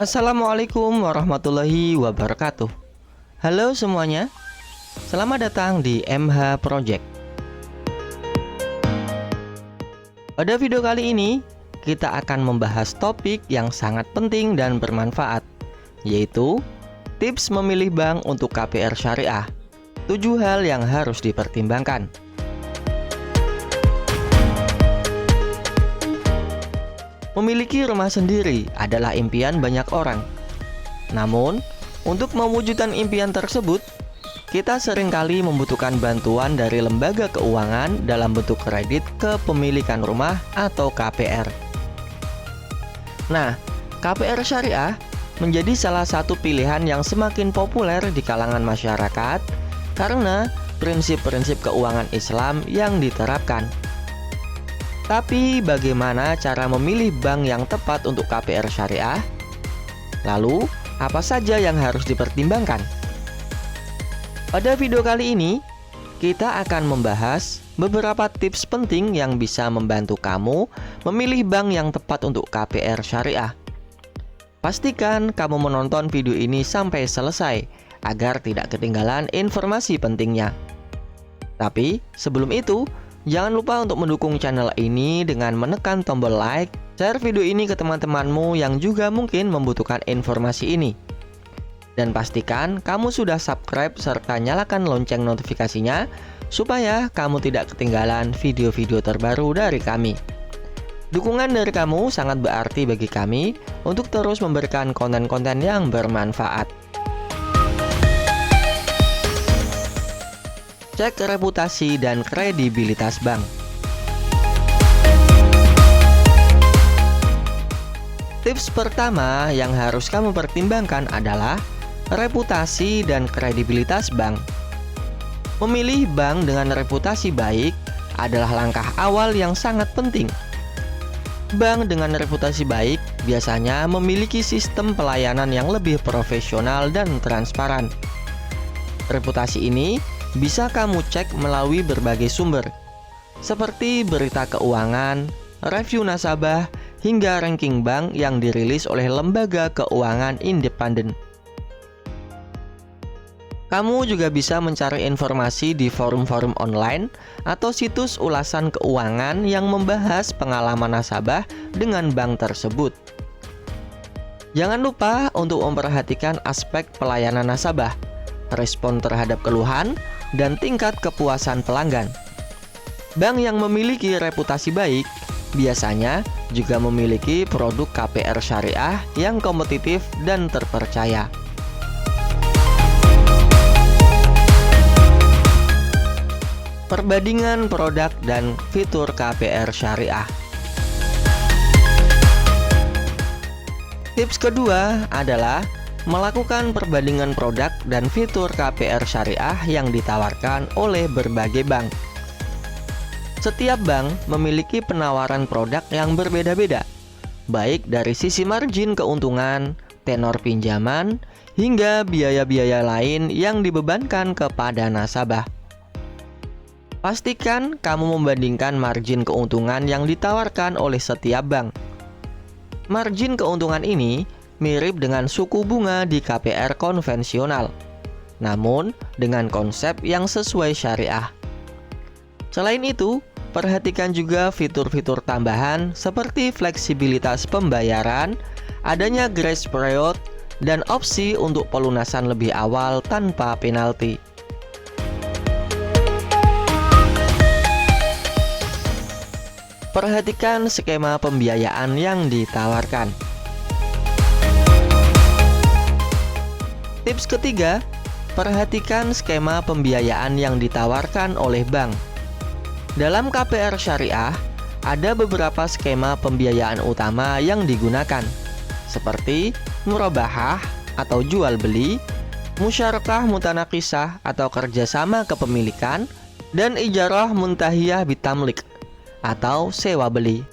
Assalamualaikum warahmatullahi wabarakatuh. Halo semuanya, selamat datang di MH Project. Pada video kali ini, kita akan membahas topik yang sangat penting dan bermanfaat, yaitu tips memilih bank untuk KPR syariah. 7 hal yang harus dipertimbangkan. Memiliki rumah sendiri adalah impian banyak orang. Namun, untuk mewujudkan impian tersebut, kita seringkali membutuhkan bantuan dari lembaga keuangan dalam bentuk kredit kepemilikan rumah atau KPR. Nah, KPR syariah menjadi salah satu pilihan yang semakin populer di kalangan masyarakat karena prinsip-prinsip keuangan Islam yang diterapkan. Tapi bagaimana cara memilih bank yang tepat untuk KPR syariah? Lalu, apa saja yang harus dipertimbangkan? Pada video kali ini, kita akan membahas beberapa tips penting yang bisa membantu kamu memilih bank yang tepat untuk KPR syariah. Pastikan kamu menonton video ini sampai selesai agar tidak ketinggalan informasi pentingnya. Tapi sebelum itu, jangan lupa untuk mendukung channel ini dengan menekan tombol like, share video ini ke teman-temanmu yang juga mungkin membutuhkan informasi ini. Dan pastikan kamu sudah subscribe serta nyalakan lonceng notifikasinya supaya kamu tidak ketinggalan video-video terbaru dari kami. Dukungan dari kamu sangat berarti bagi kami untuk terus memberikan konten-konten yang bermanfaat. Cek reputasi dan kredibilitas bank. Tips pertama yang harus kamu pertimbangkan adalah reputasi dan kredibilitas bank. Memilih bank dengan reputasi baik adalah langkah awal yang sangat penting. Bank dengan reputasi baik biasanya memiliki sistem pelayanan yang lebih profesional dan transparan. Reputasi ini bisa kamu cek melalui berbagai sumber, seperti berita keuangan, review nasabah, hingga ranking bank yang dirilis oleh lembaga keuangan independen. Kamu juga bisa mencari informasi di forum-forum online atau situs ulasan keuangan yang membahas pengalaman nasabah dengan bank tersebut. Jangan lupa untuk memperhatikan aspek pelayanan nasabah, respon terhadap keluhan, dan tingkat kepuasan pelanggan. Bank yang memiliki reputasi baik biasanya juga memiliki produk KPR syariah yang kompetitif dan terpercaya. Perbandingan produk dan fitur KPR syariah. Tips kedua adalah melakukan perbandingan produk dan fitur KPR syariah yang ditawarkan oleh berbagai bank. Setiap bank memiliki penawaran produk yang berbeda-beda, baik dari sisi margin keuntungan, tenor pinjaman, hingga biaya-biaya lain yang dibebankan kepada nasabah. Pastikan kamu membandingkan margin keuntungan yang ditawarkan oleh setiap bank. Margin keuntungan ini mirip dengan suku bunga di KPR konvensional, namun dengan konsep yang sesuai syariah. Selain itu, perhatikan juga fitur-fitur tambahan seperti fleksibilitas pembayaran, adanya grace period, dan opsi untuk pelunasan lebih awal tanpa penalti. Perhatikan skema pembiayaan yang ditawarkan. Tips ketiga, perhatikan skema pembiayaan yang ditawarkan oleh bank. Dalam KPR syariah, ada beberapa skema pembiayaan utama yang digunakan, seperti murabahah atau jual beli, musyarakah mutanakisah atau kerjasama kepemilikan, dan ijarah muntahiyah bitamlik atau sewa beli.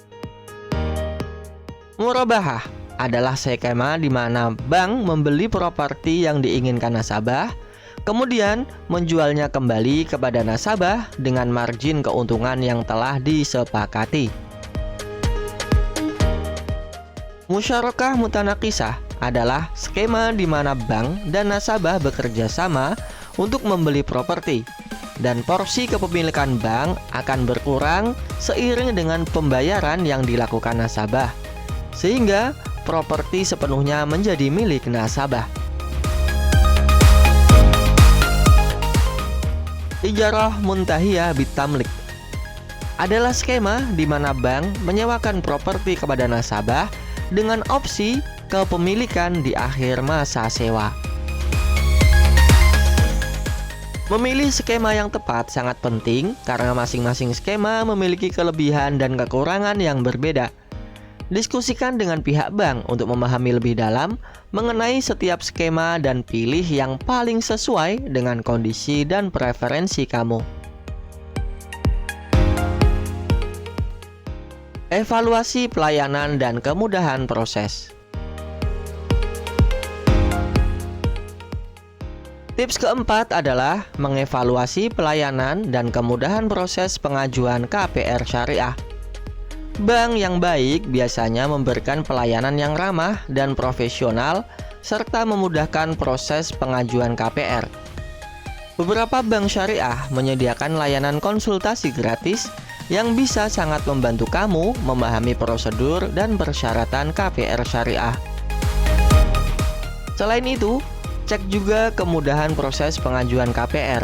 Murabahah adalah skema di mana bank membeli properti yang diinginkan nasabah, kemudian menjualnya kembali kepada nasabah dengan margin keuntungan yang telah disepakati. Musyarakah mutanakisah adalah skema di mana bank dan nasabah bekerja sama untuk membeli properti, dan porsi kepemilikan bank akan berkurang seiring dengan pembayaran yang dilakukan nasabah, sehingga properti sepenuhnya menjadi milik nasabah. Ijarah muntahiyah bitamlik adalah skema di mana bank menyewakan properti kepada nasabah dengan opsi kepemilikan di akhir masa sewa. Memilih skema yang tepat sangat penting karena masing-masing skema memiliki kelebihan dan kekurangan yang berbeda. Diskusikan dengan pihak bank untuk memahami lebih dalam mengenai setiap skema dan pilih yang paling sesuai dengan kondisi dan preferensi kamu. Evaluasi pelayanan dan kemudahan proses. Tips keempat adalah mengevaluasi pelayanan dan kemudahan proses pengajuan KPR syariah. Bank yang baik biasanya memberikan pelayanan yang ramah dan profesional serta memudahkan proses pengajuan KPR. Beberapa bank syariah menyediakan layanan konsultasi gratis yang bisa sangat membantu kamu memahami prosedur dan persyaratan KPR syariah. Selain itu, cek juga kemudahan proses pengajuan KPR.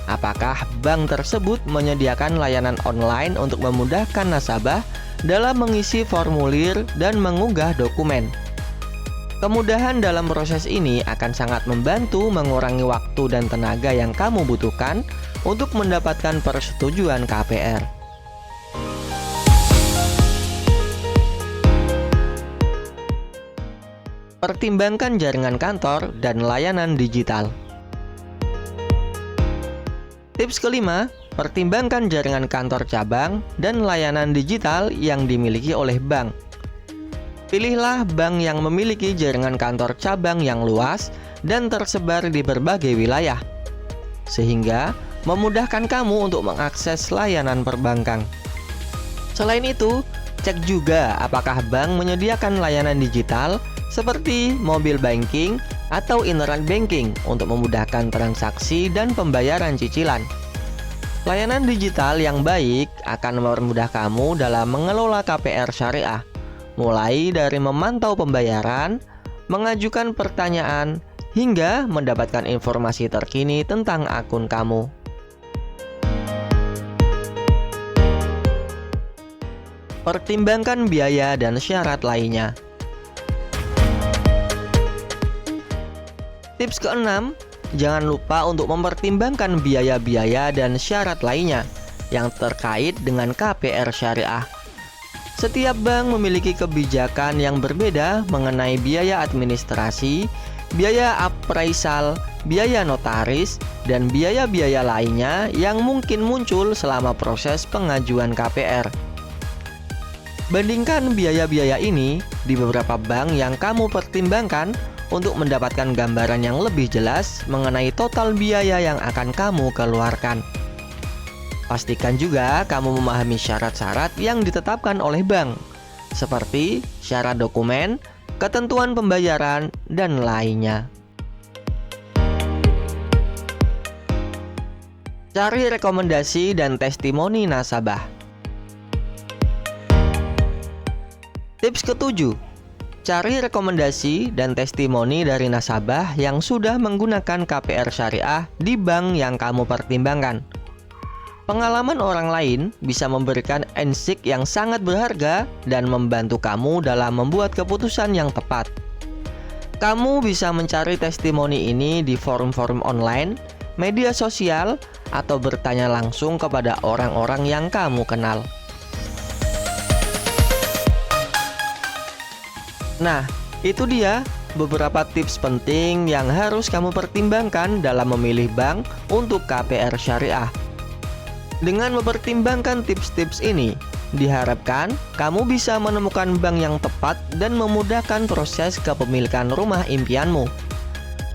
Apakah bank tersebut menyediakan layanan online untuk memudahkan nasabah dalam mengisi formulir dan mengunggah dokumen. Kemudahan dalam proses ini akan sangat membantu mengurangi waktu dan tenaga yang kamu butuhkan untuk mendapatkan persetujuan KPR. Pertimbangkan jaringan kantor dan layanan digital. Tips kelima, pertimbangkan jaringan kantor cabang dan layanan digital yang dimiliki oleh bank. Pilihlah bank yang memiliki jaringan kantor cabang yang luas dan tersebar di berbagai wilayah, sehingga memudahkan kamu untuk mengakses layanan perbankan. Selain itu, cek juga apakah bank menyediakan layanan digital seperti mobile banking atau internet banking untuk memudahkan transaksi dan pembayaran cicilan. Layanan digital yang baik akan mempermudah kamu dalam mengelola KPR syariah, mulai dari memantau pembayaran, mengajukan pertanyaan, hingga mendapatkan informasi terkini tentang akun kamu. Pertimbangkan biaya dan syarat lainnya. Tips keenam, jangan lupa untuk mempertimbangkan biaya-biaya dan syarat lainnya yang terkait dengan KPR syariah. Setiap bank memiliki kebijakan yang berbeda mengenai biaya administrasi, biaya appraisal, biaya notaris, dan biaya-biaya lainnya yang mungkin muncul selama proses pengajuan KPR. Bandingkan biaya-biaya ini di beberapa bank yang kamu pertimbangkan untuk mendapatkan gambaran yang lebih jelas mengenai total biaya yang akan kamu keluarkan. Pastikan juga kamu memahami syarat-syarat yang ditetapkan oleh bank, seperti syarat dokumen, ketentuan pembayaran, dan lainnya. Cari rekomendasi dan testimoni nasabah. Tips ketujuh, cari rekomendasi dan testimoni dari nasabah yang sudah menggunakan KPR syariah di bank yang kamu pertimbangkan. Pengalaman orang lain bisa memberikan insight yang sangat berharga dan membantu kamu dalam membuat keputusan yang tepat. Kamu bisa mencari testimoni ini di forum-forum online, media sosial, atau bertanya langsung kepada orang-orang yang kamu kenal. Nah, itu dia beberapa tips penting yang harus kamu pertimbangkan dalam memilih bank untuk KPR syariah. Dengan mempertimbangkan tips-tips ini, diharapkan kamu bisa menemukan bank yang tepat dan memudahkan proses kepemilikan rumah impianmu.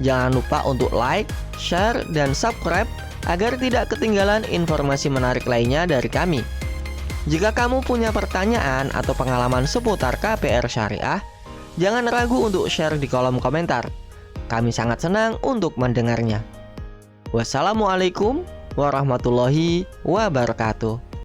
Jangan lupa untuk like, share, dan subscribe agar tidak ketinggalan informasi menarik lainnya dari kami. Jika kamu punya pertanyaan atau pengalaman seputar KPR syariah, Jangan ragu untuk share di kolom komentar. Kami sangat senang untuk mendengarnya. Wassalamualaikum warahmatullahi wabarakatuh.